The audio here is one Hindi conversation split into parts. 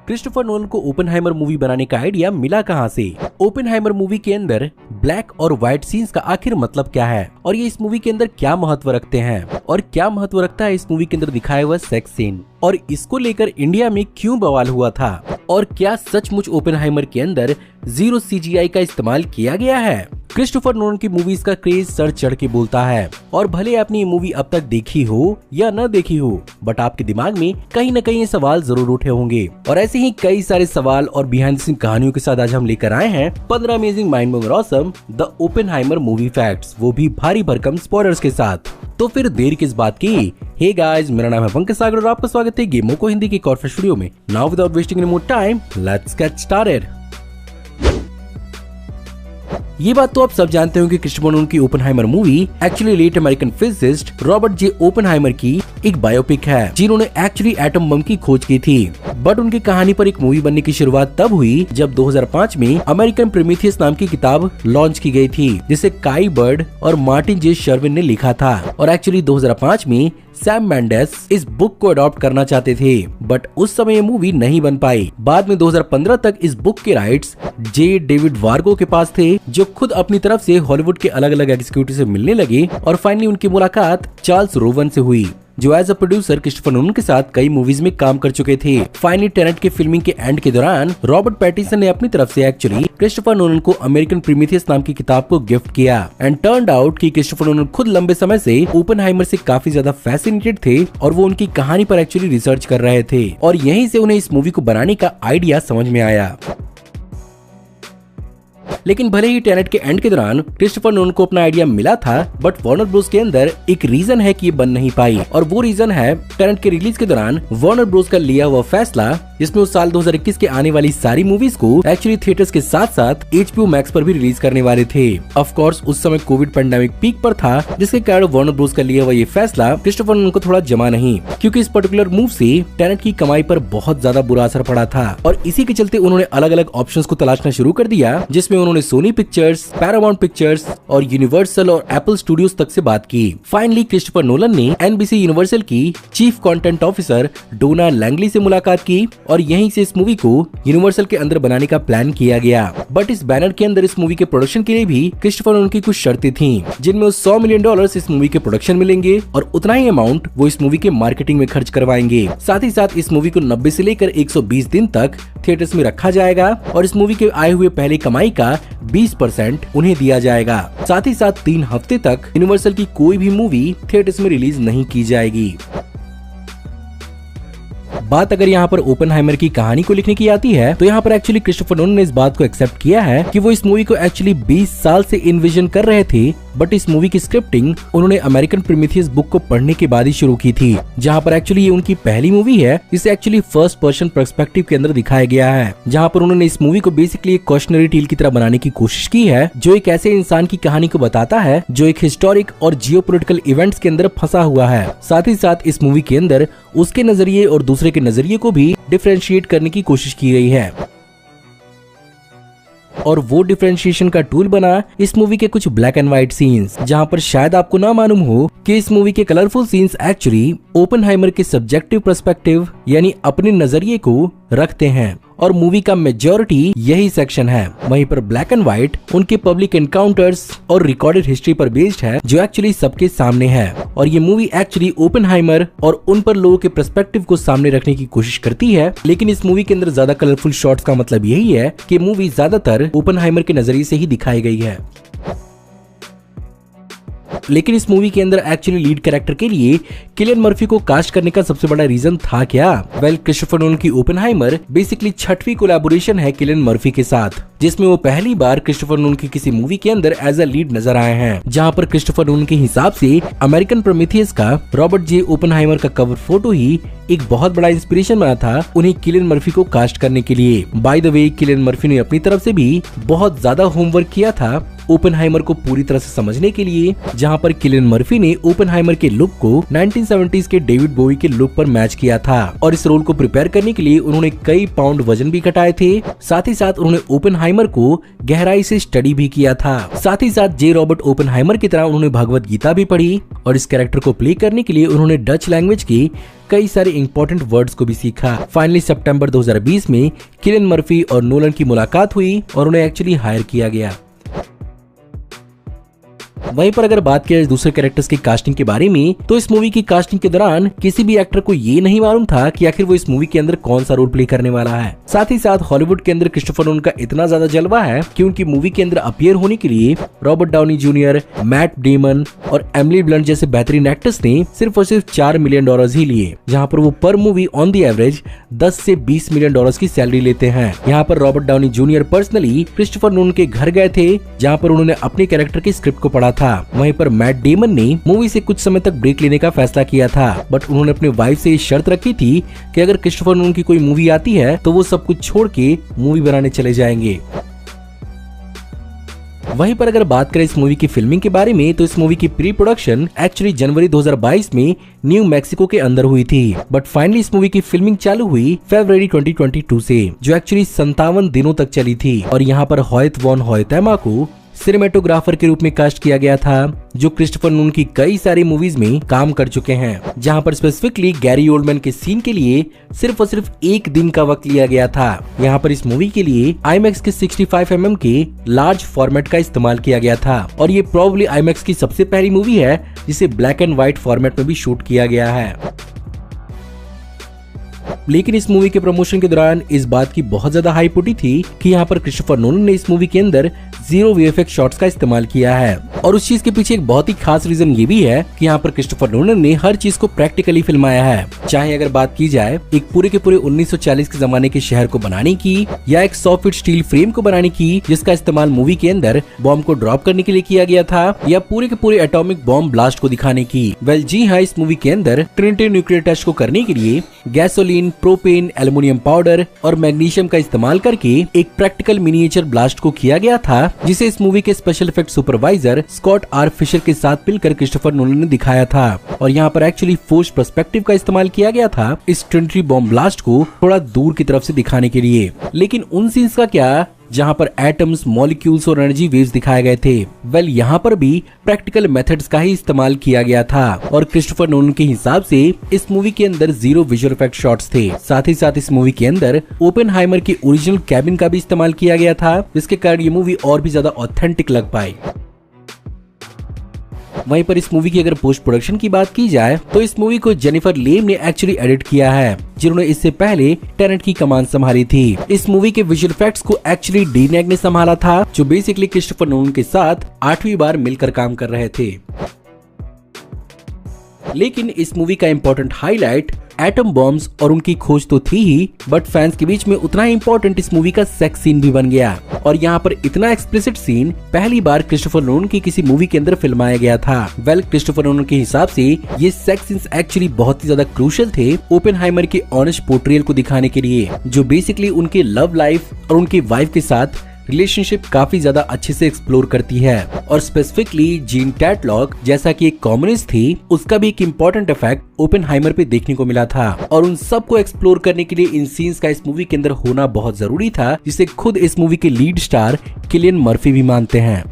क्रिस्टोफर नोलन को ओपेनहाइमर मूवी बनाने का आइडिया मिला कहां से? ओपेनहाइमर मूवी के अंदर ब्लैक और व्हाइट सीन्स का आखिर मतलब क्या है और ये इस मूवी के अंदर क्या महत्व रखते हैं और क्या महत्व रखता है इस मूवी के अंदर दिखाया हुआ सेक्स सीन और इसको लेकर इंडिया में क्यों बवाल हुआ था और क्या सचमुच ओपेनहाइमर के अंदर 0 CGI का इस्तेमाल किया गया है? क्रिस्टोफर नोलन की मूवीज का क्रेज सर चढ़ के बोलता है और भले आपने ये मूवी अब तक देखी हो या न देखी हो, बट आपके दिमाग में कहीं न कहीं ये सवाल जरूर उठे होंगे और ऐसे ही कई सारे सवाल और बिहाइंड द सीन कहानियों के साथ आज हम लेकर आए हैं 15 amazing mind blowing awesome the Oppenheimer movie facts, वो भी भारी भरकम स्पॉयलर्स के साथ। तो फिर देर किस बात की? हे गाइस, मेरा नाम है पंकज सागर और आपका स्वागत है गेमों को हिंदी की एक और फ्रेश वीडियो में। Now without wasting any more time, let's get started. ये बात तो आप सब जानते हो कि क्रिस्टोफर नोलन की Oppenheimer movie actually late American physicist Robert J Oppenheimer की एक बायोपिक है, जिन्होंने एक्चुअली एटम बम की खोज की थी। बट उनकी कहानी पर एक मूवी बनने की शुरुआत तब हुई जब 2005 में अमेरिकन प्रोमेथियस नाम की किताब लॉन्च की गई थी, जिसे काई बर्ड और मार्टिन जे शर्विन ने लिखा था और एक्चुअली 2005 में सैम मेंडेस इस बुक को अडॉप्ट करना चाहते थे, बट उस समय ये मूवी नहीं बन पाई। बाद में 2015 तक इस बुक के राइट्स जे डेविड वार्गो के पास थे, जो खुद अपनी तरफ से हॉलीवुड के अलग अलग एग्जीक्यूटिव से मिलने लगे और फाइनली उनकी मुलाकात चार्ल्स रोवन से हुई, जो as a producer Christopher Nolan के साथ कई मूवीज में काम कर चुके थे। फाइनली टेनेट के फिल्मिंग के एंड के दौरान रॉबर्ट पैटिसन ने अपनी तरफ से एक्चुअली क्रिस्टोफर नोलन को अमेरिकन प्रोमेथियस नाम की किताब को गिफ्ट किया एंड टर्न्ड आउट कि क्रिस्टोफर नोलन खुद लंबे समय से ओपेनहाइमर से काफी ज्यादा फैसिनेटेड थे और वो उनकी कहानी पर एक्चुअली रिसर्च कर रहे थे और यहीं से उन्हें इस मूवी को बनाने का आइडिया समझ में आया। लेकिन भले ही टेनेट के एंड के दौरान क्रिस्टोफर नोलन को अपना आइडिया मिला था, बट वार्नर ब्रोस के अंदर एक रीजन है कि ये बन नहीं पाई और वो रीजन है टेनेट के रिलीज के दौरान वार्नर ब्रोस का लिया हुआ फैसला, जिसमें उस साल 2021 के आने वाली सारी मूवीज को एक्चुअली थिएटर्स के साथ साथ HBO मैक्स पर भी रिलीज करने वाले थे। ऑफ कोर्स उस समय कोविड पैंडेमिक पीक पर था, जिसके कारण वार्नर ब्रोस का लिया हुआ ये फैसला क्रिस्टोफर नोलन को थोड़ा जमा नहीं, क्योंकि इस पर्टिकुलर मूव से टेनेट की कमाई पर बहुत ज्यादा बुरा असर पड़ा था और इसी के चलते उन्होंने अलग अलग ऑप्शंस को तलाशना शुरू कर दिया, जिसमें उन्होंने सोनी पिक्चर्स, पैरामाउंट पिक्चर्स और यूनिवर्सल और एप्पल स्टूडियोज तक से बात की। फाइनली क्रिस्टोफर नोलन ने NBC यूनिवर्सल की चीफ कंटेंट ऑफिसर डोना लैंगली से मुलाकात की और यहीं से इस मूवी को यूनिवर्सल के अंदर बनाने का प्लान किया गया। बट इस बैनर के अंदर इस मूवी के प्रोडक्शन के लिए भी क्रिस्टोफर नोलन की कुछ शर्तें थीं, जिनमें $100 मिलियन इस मूवी के प्रोडक्शन मिलेंगे और उतना ही अमाउंट वो इस मूवी के मार्केटिंग में खर्च करवाएंगे। साथ ही साथ इस मूवी को 90 से लेकर 120 दिन तक थिएटर्स में रखा जाएगा और इस मूवी के आए हुए पहले कमाई का 20% उन्हें दिया जाएगा। साथ ही साथ 3 हफ्ते तक यूनिवर्सल की कोई भी मूवी थिएटर्स में रिलीज नहीं की जाएगी। बात अगर यहाँ पर ओपेनहाइमर की कहानी को लिखने की आती है, तो यहाँ पर एक्चुअली क्रिस्टोफर नोलन ने इस बात को एक्सेप्ट किया है कि वो इस मूवी को एक्चुअली 20 साल से इन्विजन कर रहे थे, बट इस मूवी की स्क्रिप्टिंग उन्होंने अमेरिकन प्रोमेथियस बुक को पढ़ने के बाद ही शुरू की थी, जहाँ पर एक्चुअली ये उनकी पहली मूवी है जिसे एक्चुअली फर्स्ट पर्सन पर्सपेक्टिव के अंदर दिखाया गया है, जहाँ पर उन्होंने इस मूवी को बेसिकली एक कॉशनरी टेल की तरह बनाने की कोशिश की है, जो एक ऐसे इंसान की कहानी को बताता है जो एक हिस्टोरिक और जियोपॉलिटिकल इवेंट्स के अंदर फंसा हुआ है। साथ ही साथ इस मूवी के अंदर उसके नजरिए और दूसरे के नजरिए को भी डिफरेंशिएट करने की कोशिश की गई है और वो डिफरेंशिएशन का टूल बना इस मूवी के कुछ ब्लैक एंड व्हाइट सीन्स, जहां पर शायद आपको ना मालूम हो कि इस मूवी के कलरफुल सीन्स एक्चुअली ओपेनहाइमर के सब्जेक्टिव पर्सपेक्टिव यानी अपने नजरिए को रखते हैं और मूवी का मेजॉरिटी यही सेक्शन है। वहीं पर ब्लैक एंड व्हाइट उनके पब्लिक एनकाउंटर्स और रिकॉर्डेड हिस्ट्री पर बेस्ड है, जो एक्चुअली सबके सामने है और ये मूवी एक्चुअली ओपेनहाइमर और उन पर लोगों के पर्सपेक्टिव को सामने रखने की कोशिश करती है। लेकिन इस मूवी के अंदर ज्यादा कलरफुल शॉट्स का मतलब यही है कि मूवी ज्यादातर ओपेनहाइमर के नजरिए से ही दिखाई गई है। लेकिन इस मूवी के अंदर एक्चुअली लीड कैरेक्टर के लिए किलियन मर्फी को कास्ट करने का सबसे बड़ा रीजन था क्या? वेल, क्रिस्टोफर नोलन की ओपेनहाइमर बेसिकली 6वीं कोलैबोरेशन है किलियन मर्फी के साथ, जिसमें वो पहली बार क्रिस्टोफर नोलन की किसी मूवी के अंदर एज अ लीड नजर आए हैं, जहां पर क्रिस्टोफर नोलन के हिसाब से अमेरिकन प्रोमेथियस का रॉबर्ट जे ओपेनहाइमर का कवर फोटो ही एक बहुत बड़ा इंस्पिरेशन बना था उन्हें किलियन मर्फी को कास्ट करने के लिए। By the way, Cillian Murphy ने अपनी तरफ से भी बहुत ज्यादा होमवर्क किया था ओपेनहाइमर को पूरी तरह से समझने के लिए, जहां पर किलियन मर्फी ने ओपेनहाइमर के लुक को 1970s के डेविड बोवी के लुक पर मैच किया था और इस रोल को प्रिपेयर करने के लिए उन्होंने कई पाउंड वजन भी घटाए थे। साथ ही साथ उन्होंने ओपेनहाइमर को गहराई से स्टडी भी किया था। साथ ही साथ जे रॉबर्ट ओपेनहाइमर की तरह उन्होंने भगवत गीता भी पढ़ी और इस कैरेक्टर को प्ले करने के लिए उन्होंने डच लैंग्वेज की कई सारे इंपॉर्टेंट वर्ड्स को भी सीखा। फाइनली सितंबर 2020 में किलियन मर्फी और नोलन की मुलाकात हुई और उन्हें एक्चुअली हायर किया गया। वहीं पर अगर बात किया दूसरे कैरेक्टर्स की कास्टिंग के बारे में, तो इस मूवी की कास्टिंग के दौरान किसी भी एक्टर को ये नहीं मालूम था कि आखिर वो इस मूवी के अंदर कौन सा रोल प्ले करने वाला है। साथ ही साथ हॉलीवुड के अंदर क्रिस्टोफर नोलन का इतना ज्यादा जलवा है कि उनकी मूवी के अंदर अपीयर होने के लिए Robert Downey junior, Matt Damon और एमिली ब्लंट जैसे बेहतरीन एक्टर्स ने सिर्फ और सिर्फ $4 मिलियन ही लिए, जहाँ पर वो पर मूवी ऑन दी एवरेज 10 से 20 मिलियन डॉलर्स की सैलरी लेते हैं। यहाँ पर Robert Downey junior personally Christopher Nolan के घर गए थे, जहाँ पर उन्होंने अपने कैरेक्टर की स्क्रिप्ट को पढ़ा था। वहीं पर मैट डेमन ने मूवी से कुछ समय तक ब्रेक लेने का फैसला किया था, बट उन्होंने अपने वाइफ से शर्त रखी थी कि अगर क्रिस्टोफर नोलन की कोई मूवी आती है तो वो सब कुछ छोड़ के मूवी बनाने चले जाएंगे। वहीं पर अगर बात करें इस मूवी की फिल्मिंग के बारे में, तो इस मूवी की प्री प्रोडक्शन एक्चुअली जनवरी 2022 में न्यू मैक्सिको के अंदर हुई थी, बट फाइनली इस मूवी की फिल्मिंग चालू हुई फरवरी 2022 से, जो एक्चुअली 57 दिनों तक चली थी। और यहाँ पर होयत वॉन होयतेमा को सिनेमेटोग्राफर के रूप में कास्ट किया गया था, जो क्रिस्टोफर नोलन की कई सारी मूवीज में काम कर चुके हैं, जहां पर स्पेसिफिकली गैरी ओल्डमैन के सीन के लिए सिर्फ और सिर्फ 1 दिन का वक्त लिया गया था। यहाँ पर इस मूवी के लिए IMAX के 65mm के लार्ज फॉर्मेट का इस्तेमाल किया गया था और ये प्रोबेबली IMAX की सबसे पहली मूवी है जिसे ब्लैक एंड व्हाइट फॉर्मेट में भी शूट किया गया है। लेकिन इस मूवी के प्रमोशन के दौरान इस बात की बहुत ज्यादा हाइप उठी थी कि यहाँ पर क्रिस्टोफर नोलन ने इस मूवी के अंदर 0 VFX शॉट्स का इस्तेमाल किया है और उस चीज के पीछे एक बहुत ही खास रीजन ये भी है कि यहाँ पर क्रिस्टोफर नोलन ने हर चीज को प्रैक्टिकली फिल्माया है। चाहे अगर बात की जाए एक पूरे के पूरे 1940 के जमाने के शहर को बनाने की या एक 100 फीट स्टील फ्रेम को बनाने की जिसका इस्तेमाल मूवी के अंदर बॉम्ब को ड्रॉप करने के लिए किया गया था, या पूरे के पूरे एटॉमिक बॉम्ब ब्लास्ट को दिखाने की। वेल जी हाँ, इस मूवी के अंदर ट्रिनिटी न्यूक्लियर टेस्ट को करने के लिए गैसोलीन, प्रोपेन, एल्युमिनियम पाउडर और मैग्नीशियम का इस्तेमाल करके एक प्रैक्टिकल मिनिएचर ब्लास्ट को किया गया था, जिसे इस मूवी के special effect supervisor Scott R Fisher के साथ मिलकर क्रिस्टोफर नोलन ने दिखाया था। और यहाँ पर एक्चुअली फोर्स्ड पर्सपेक्टिव का इस्तेमाल किया गया था इस ट्रिनिटी बॉम्ब ब्लास्ट को थोड़ा दूर की तरफ से दिखाने के लिए। लेकिन उन सीन्स का क्या जहां पर एटम्स, मॉलिक्यूल्स और एनर्जी वेव्स दिखाए गए थे, वेल यहाँ पर भी प्रैक्टिकल मेथड्स का ही इस्तेमाल किया गया था और क्रिस्टोफर नोलन के हिसाब से इस मूवी के अंदर 0 विजुअल इफेक्ट शॉट्स थे। साथ ही साथ इस मूवी के अंदर ओपेनहाइमर की ओरिजिनल कैबिन का भी इस्तेमाल किया गया था, जिसके कारण ये मूवी और भी ज्यादा ऑथेंटिक लग पाई। वहीं पर इस मूवी की अगर पोस्ट प्रोडक्शन की बात की जाए तो इस मूवी को जेनिफर लेम ने एक्चुअली एडिट किया है, जिन्होंने इससे पहले टेनेट की कमान संभाली थी। इस मूवी के विजुअल इफेक्ट्स को एक्चुअली डी नैग ने संभाला था, जो बेसिकली क्रिस्टोफर नोलन के साथ 8वीं बार मिलकर काम कर रहे थे। लेकिन इस मूवी का इम्पोर्टेंट हाईलाइट एटम बॉम्ब्स और उनकी खोज तो थी ही, बट फैंस के बीच में उतना ही इम्पोर्टेंट इस मूवी का सेक्स सीन भी बन गया। और यहाँ पर इतना एक्सप्लिसिट सीन पहली बार क्रिस्टोफर नोलन की किसी मूवी के अंदर फिल्माया गया था। वेल क्रिस्टोफर नोलन के हिसाब से ये सेक्स सीन्स एक्चुअली बहुत ही ज्यादा क्रूशियल थे ओपेनहाइमर के ऑनेस्ट पोर्ट्रेयल को दिखाने के लिए, जो बेसिकली उनके लव लाइफ और उनकी वाइफ के साथ रिलेशनशिप काफी ज्यादा अच्छे से एक्सप्लोर करती है। और स्पेसिफिकली जीन टैटलॉक जैसा कि एक कम्युनिस्ट थी, उसका भी एक इम्पोर्टेंट इफेक्ट ओपेनहाइमर पे देखने को मिला था और उन सब को एक्सप्लोर करने के लिए इन सीन्स का इस मूवी के अंदर होना बहुत जरूरी था, जिसे खुद इस मूवी के लीड स्टार किलियन मर्फी भी मानते हैं।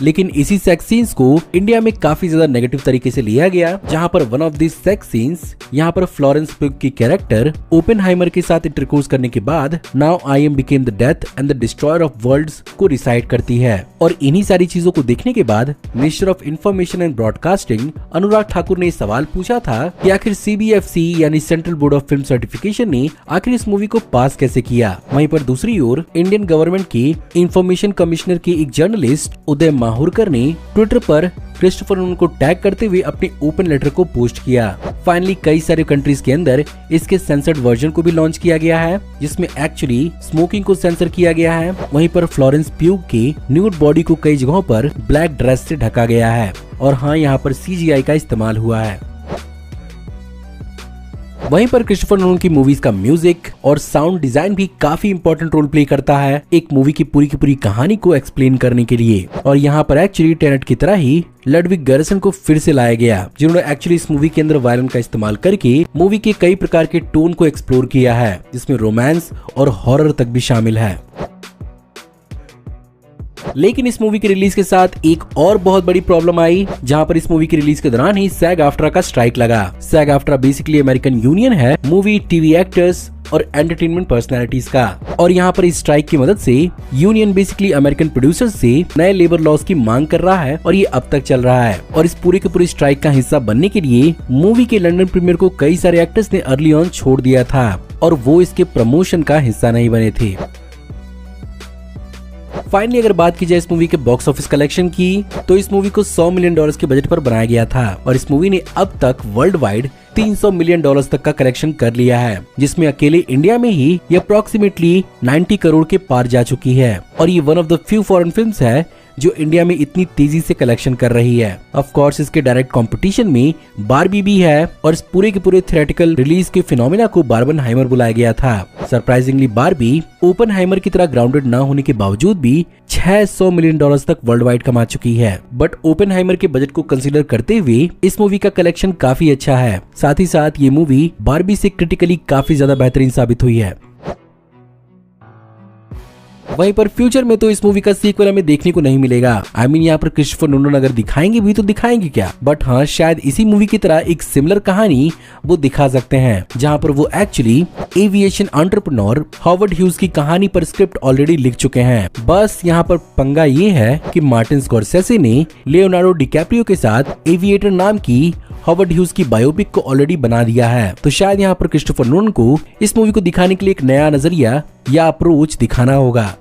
लेकिन इसी सेक्स सीन्स को इंडिया में काफी ज्यादा नेगेटिव तरीके से लिया गया, जहां पर one of this sex scenes यहाँ पर फ्लोरेंस पिग की कैरेक्टर ओपेनहाइमर के साथ इंटरकोर्स करने के बाद now I am became the death and the destroyer of worlds को रिसाइट करती है। और इन्हीं सारी चीजों को देखने के बाद minister of information and broadcasting Anurag Thakur ने सवाल पूछा था कि आखिर CBFC यानी central board of film certification ने आखिर इस मूवी को पास कैसे किया। वहीं पर दूसरी ओर इंडियन गवर्नमेंट के इंफॉर्मेशन कमिश्नर के एक जर्नलिस्ट उदय माहुरकर ने ट्विटर पर क्रिस्टोफर नोलन को टैग करते हुए अपने ओपन लेटर को पोस्ट किया। फाइनली कई सारे कंट्रीज के अंदर इसके सेंसर्ड वर्जन को भी लॉन्च किया गया है, जिसमें एक्चुअली स्मोकिंग को सेंसर किया गया है। वहीं पर फ्लोरेंस प्यूग की न्यूड बॉडी को कई जगहों पर ब्लैक ड्रेस से ढका गया है और हाँ, यहाँ पर CGI का इस्तेमाल हुआ है। वहीं पर क्रिस्टोफर नोलन की मूवीज का म्यूजिक और साउंड डिजाइन भी काफी इंपॉर्टेंट रोल प्ले करता है एक मूवी की पूरी कहानी को एक्सप्लेन करने के लिए। और यहाँ पर एक्चुअली टेनेट की तरह ही लडविग गैरिसन को फिर से लाया गया, जिन्होंने एक्चुअली इस मूवी के अंदर वायलिन का इस्तेमाल करके मूवी के कई प्रकार के टोन को एक्सप्लोर किया है, जिसमें रोमांस और हॉरर तक भी शामिल है। लेकिन इस मूवी के रिलीज के साथ एक और बहुत बड़ी प्रॉब्लम आई, जहां पर इस मूवी की रिलीज के दौरान ही सैग आफ्ट्रा का स्ट्राइक लगा। सैग आफ्ट्रा बेसिकली अमेरिकन यूनियन है मूवी, टीवी एक्टर्स और एंटरटेनमेंट पर्सनैलिटीज का। और यहाँ पर इस स्ट्राइक की मदद से यूनियन बेसिकली अमेरिकन प्रोड्यूसर्स से नए लेबर लॉज की मांग कर रहा है और ये अब तक चल रहा है। और इस पूरे के पूरे स्ट्राइक का हिस्सा बनने के लिए मूवी के लंदन प्रीमियर को कई सारे एक्टर्स ने अर्ली ऑन छोड़ दिया था और वो इसके प्रमोशन का हिस्सा नहीं बने थे। फाइनली अगर बात की जाए इस मूवी के बॉक्स ऑफिस कलेक्शन की, तो इस मूवी को $100 मिलियन के बजट पर बनाया गया था और इस मूवी ने अब तक वर्ल्ड वाइड $300 मिलियन तक का कलेक्शन कर लिया है, जिसमें अकेले इंडिया में ही ये अप्रोक्सीमेटली 90 करोड़ के पार जा चुकी है। और ये one of the few foreign films है जो इंडिया में इतनी तेजी से कलेक्शन कर रही है। ऑफ कोर्स इसके डायरेक्ट कंपटीशन में बारबी भी है और इस पूरे के पूरे थिएट्रिकल रिलीज के फिनोमिना को बार्बनहाइमर बुलाया गया था। सरप्राइजिंगली बारबी ओपनहाइमर की तरह ग्राउंडेड न होने के बावजूद भी $600 मिलियन तक वर्ल्ड वाइड कमा चुकी है। बट ओपनहाइमर के बजट को कंसीडर करते हुए इस मूवी का कलेक्शन काफी अच्छा है। साथ ही साथ ये मूवी बारबी से क्रिटिकली काफी ज्यादा बेहतरीन साबित हुई है। वहीं पर फ्यूचर में तो इस मूवी का सीक्वल हमें देखने को नहीं मिलेगा। आई मीन यहाँ पर क्रिस्टोफर नोलन अगर दिखाएंगे भी तो दिखाएंगे क्या, बट हाँ शायद इसी मूवी की तरह एक सिमिलर कहानी वो दिखा सकते हैं, जहाँ पर वो actually aviation entrepreneur Howard huge की कहानी पर स्क्रिप्ट ऑलरेडी लिख चुके हैं। बस यहाँ पर पंगा ये है कि मार्टिन स्कॉर्सेसे ने लियोनार्डो डिकैप्रियो के साथ एविएटर नाम की हॉवर्ड ह्यूज की बायोपिक को ऑलरेडी बना दिया है। तो शायद यहाँ पर क्रिस्टोफर नोलन को इस मूवी को दिखाने के लिए एक नया नजरिया या अप्रोच दिखाना होगा।